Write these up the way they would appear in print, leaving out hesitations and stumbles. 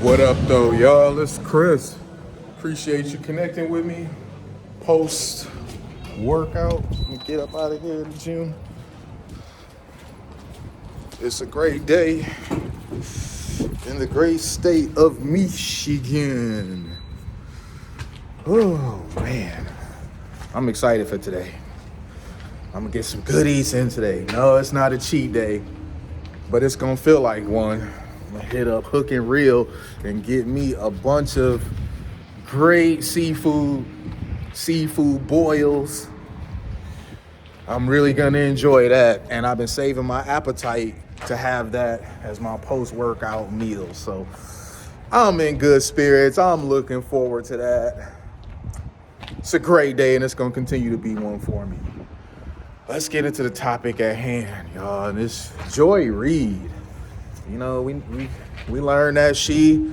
What up, though, y'all? It's Chris. Appreciate you connecting with me post workout. Let me get up out of here in the gym. It's a great day in the great state of Michigan. Oh, man. I'm excited for today. I'm gonna get some goodies in today. No, it's not a cheat day, but it's gonna feel like one. I'm gonna hit up Hook and Reel and get me a bunch of great seafood boils. I'm really gonna enjoy that, and I've been saving my appetite to have that as my post-workout meal. So I'm in good spirits. I'm looking forward to that. It's a great day, and it's gonna continue to be one for me. Let's get into the topic at hand, y'all. And it's Joy Reid. You know, we learned that she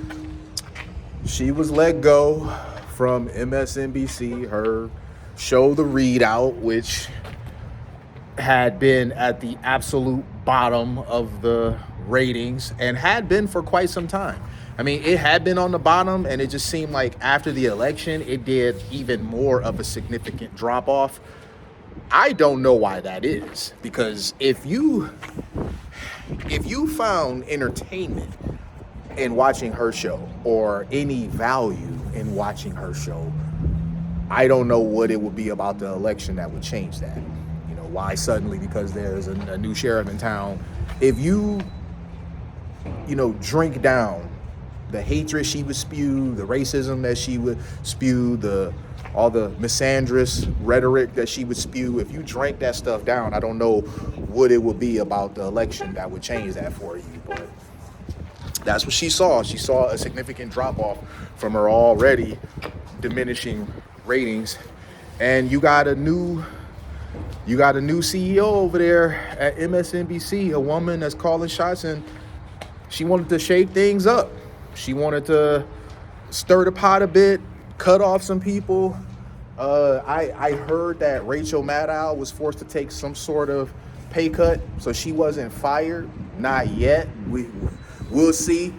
was let go from MSNBC, her show The Reid Out, which had been at the absolute bottom of the ratings and had been for quite some time. I mean, it had been on the bottom, and it just seemed like after the election, it did even more of a significant drop off. I don't know why that is, because if you found entertainment in watching her show or any value in watching her show, I don't know what it would be about the election that would change that. You know, why suddenly because there's a new sheriff in town. If you drink down the hatred she would spew, the racism that she would spew, all the misandrous rhetoric that she would spew, if you drank that stuff down, I don't know what it would be about the election that would change that for you. But that's what she saw. She saw a significant drop off from her already diminishing ratings. And you got a new CEO over there at MSNBC, a woman that's calling shots, and she wanted to shake things up. She wanted to stir the pot a bit, cut off some people. I heard that Rachel Maddow was forced to take some sort of pay cut, so she wasn't fired. Not yet. We'll see.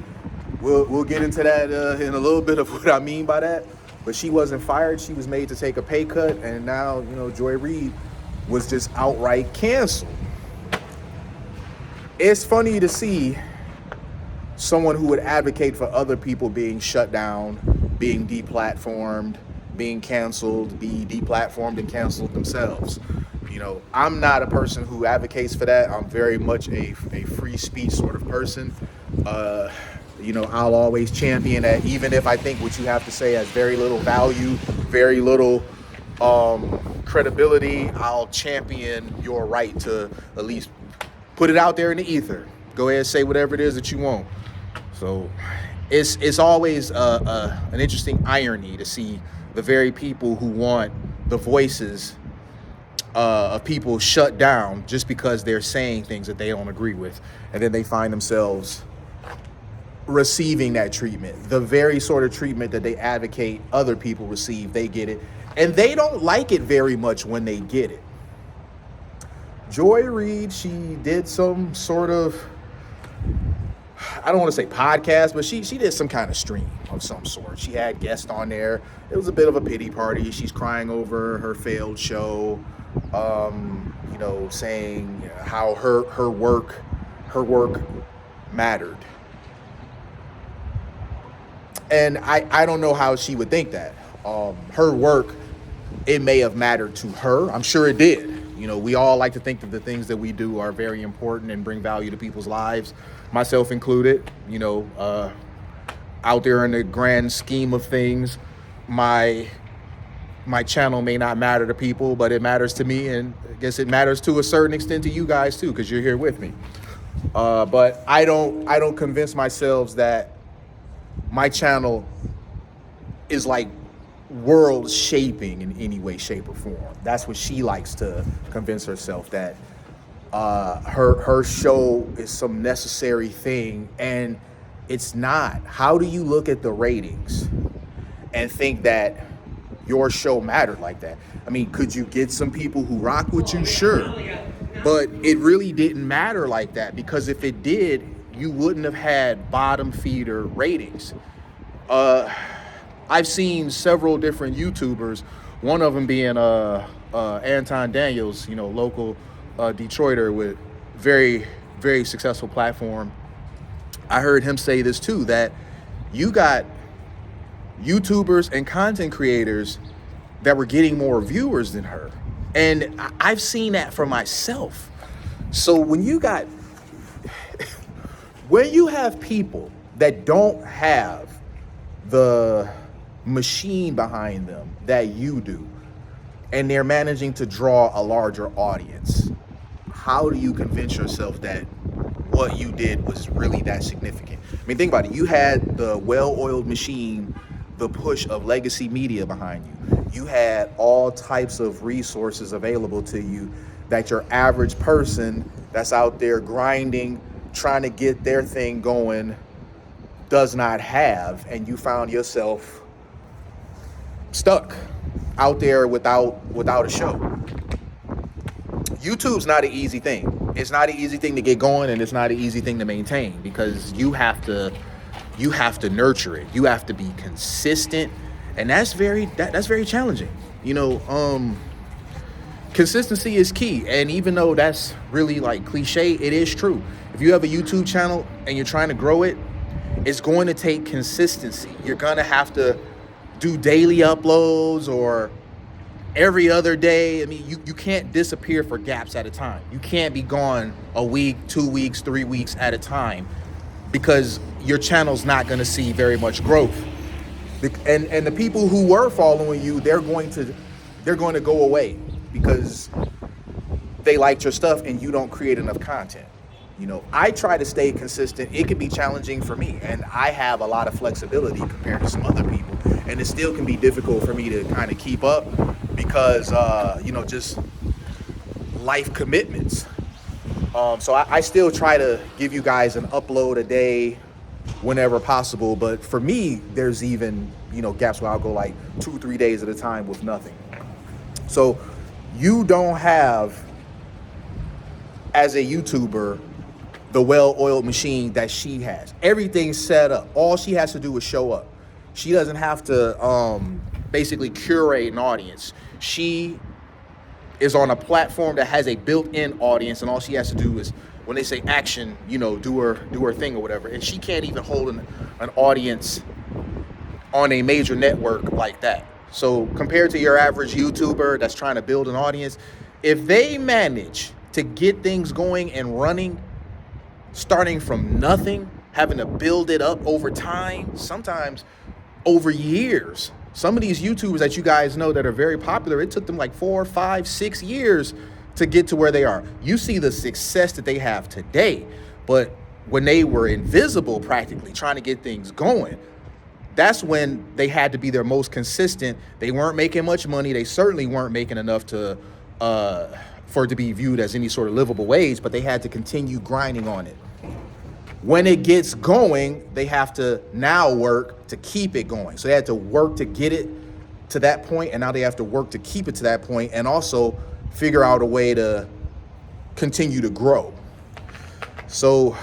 We'll get into that in a little bit of what I mean by that. But she wasn't fired. She was made to take a pay cut, and now Joy Reid was just outright canceled. It's funny to see someone who would advocate for other people being shut down, being deplatformed, being canceled, be deplatformed and canceled themselves. I'm not a person who advocates for that. I'm very much a free speech sort of person. I'll always champion that, even if I think what you have to say has very little value, very little credibility. I'll champion your right to at least put it out there in the ether. Go ahead and say whatever it is that you want. So it's always an interesting irony to see the very people who want the voices of people shut down just because they're saying things that they don't agree with, and then they find themselves receiving that treatment. The very sort of treatment that they advocate other people receive, they get it, and they don't like it very much when they get it. Joy Reid, she did some sort of, I don't want to say podcast, but she did some kind of stream of some sort. She had guests on there. It was a bit of a pity party. She's crying over her failed show, saying how her work mattered. And I don't know how she would think that. Her work, it may have mattered to her. I'm sure it did. We all like to think that the things that we do are very important and bring value to people's lives, myself included. Out there in the grand scheme of things, my channel may not matter to people, but it matters to me, and I guess it matters to a certain extent to you guys too, because you're here with me. But I don't convince myself that my channel is like world shaping in any way, shape, or form. That's what she likes to convince herself, that her show is some necessary thing, and it's not. How do you look at the ratings and think that your show mattered like that? I mean, could you get some people who rock with you? Sure. But it really didn't matter like that, because if it did, you wouldn't have had bottom feeder ratings. I've seen several different YouTubers, one of them being Anton Daniels, local Detroiter with very, very successful platform. I heard him say this too, that you got YouTubers and content creators that were getting more viewers than her. And I've seen that for myself. So when you have people that don't have the machine behind them that you do, and they're managing to draw a larger audience, how do you convince yourself that what you did was really that significant? I mean, think about it. You had the well-oiled machine, the push of legacy media behind you. You had all types of resources available to you that your average person that's out there grinding, trying to get their thing going, does not have, and you found yourself stuck out there without a show. YouTube's not an easy thing. It's not an easy thing to get going, and it's not an easy thing to maintain, because you have to nurture it. You have to be consistent, and that's very challenging. Consistency is key, and even though that's really like cliche, it is true. If you have a YouTube channel and you're trying to grow it, it's going to take consistency. You're gonna have to do daily uploads or every other day. I mean, you can't disappear for gaps at a time. You can't be gone a week, 2 weeks, 3 weeks at a time, because your channel's not gonna see very much growth. And the people who were following you, they're going to go away because they liked your stuff and you don't create enough content. I try to stay consistent. It can be challenging for me, and I have a lot of flexibility compared to some other people, and it still can be difficult for me to kind of keep up because just life commitments. So I still try to give you guys an upload a day whenever possible, but for me, there's even gaps where I'll go like 2-3 days at a time with nothing. So you don't have, as a YouTuber, the well-oiled machine that she has. Everything's set up. All she has to do is show up. She doesn't have to basically curate an audience. She is on a platform that has a built-in audience, and all she has to do is, when they say action, do her thing or whatever. And she can't even hold an audience on a major network like that. So compared to your average YouTuber that's trying to build an audience, if they manage to get things going and running, starting from nothing, having to build it up over time, sometimes over years. Some of these YouTubers that you guys know that are very popular, it took them like 4, 5, 6 years to get to where they are. You see the success that they have today, but when they were invisible practically trying to get things going, that's when they had to be their most consistent. They weren't making much money. They certainly weren't making enough to for it to be viewed as any sort of livable wage, but they had to continue grinding on it. When it gets going, they have to now work to keep it going. So they had to work to get it to that point, and now they have to work to keep it to that point, and also figure out a way to continue to grow. So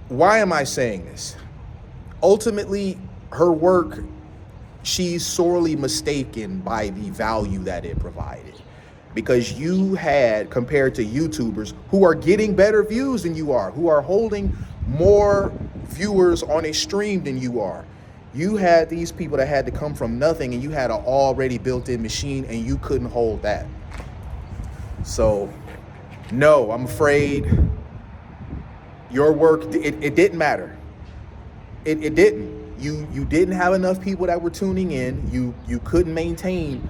why am I saying this? Ultimately, her work, she's sorely mistaken by the value that it provided. Because you had, compared to YouTubers who are getting better views than you are, who are holding more viewers on a stream than you are, you had these people that had to come from nothing, and you had an already built-in machine, and you couldn't hold that. So, no, I'm afraid your work, it didn't matter. It didn't. You didn't have enough people that were tuning in. You couldn't maintain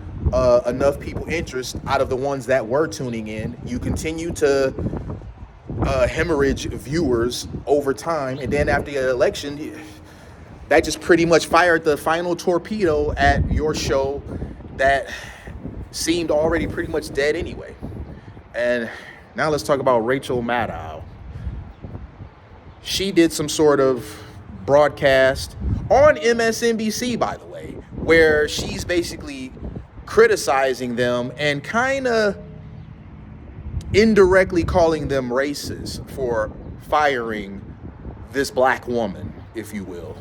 enough people interest out of the ones that were tuning in. You continue to hemorrhage viewers over time, and then after the election, that just pretty much fired the final torpedo at your show that seemed already pretty much dead anyway. And now let's talk about Rachel Maddow. She did some sort of broadcast on MSNBC, by the way, where she's basically criticizing them and kind of indirectly calling them racist for firing this black woman, if you will.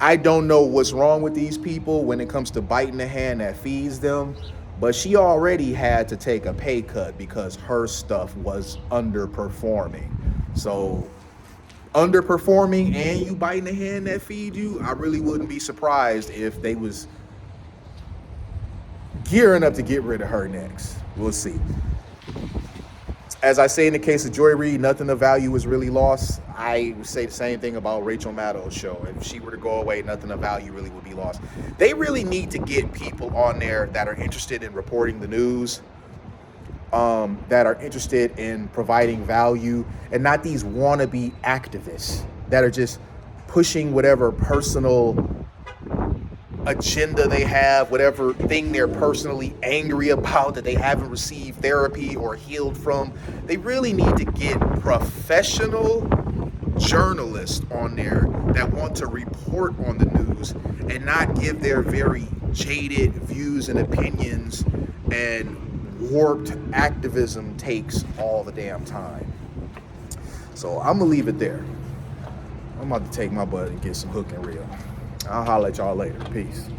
I don't know what's wrong with these people when it comes to biting the hand that feeds them, but she already had to take a pay cut because her stuff was underperforming. So underperforming and you biting the hand that feeds you, I really wouldn't be surprised if they was gearing up to get rid of her next. We'll see. As I say in the case of Joy Reid, nothing of value is really lost. I would say the same thing about Rachel Maddow's show. If she were to go away, nothing of value really would be lost. They really need to get people on there that are interested in reporting the news, that are interested in providing value, and not these wannabe activists that are just pushing whatever personal agenda they have, whatever thing they're personally angry about that they haven't received therapy or healed from. They really need to get professional journalists on there that want to report on the news and not give their very jaded views and opinions and warped activism takes all the damn time. So I'm gonna leave it there. I'm about to take my butt and get some hook and reel. I'll holler at y'all later. Peace.